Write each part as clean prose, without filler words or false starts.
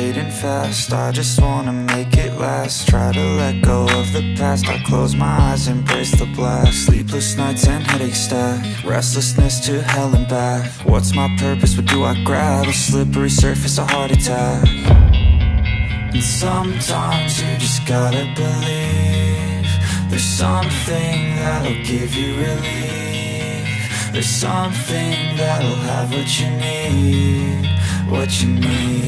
fading fast. I just wanna make it last. Try to let go of the past. I close my eyes, embrace the blast. Sleepless nights and headaches stack. Restlessness to hell and back. What's my purpose? What do I grab? A slippery surface, a heart attack. And sometimes you just gotta believe there's something that'll give you relief. There's something that'll have what you need, what you need.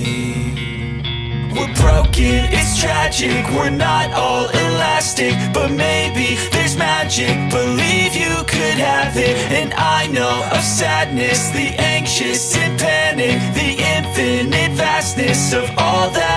We're broken, it's tragic, we're not all elastic, but maybe there's magic, believe you could have it. And I know of sadness, the anxious and panic, the infinite vastness of all that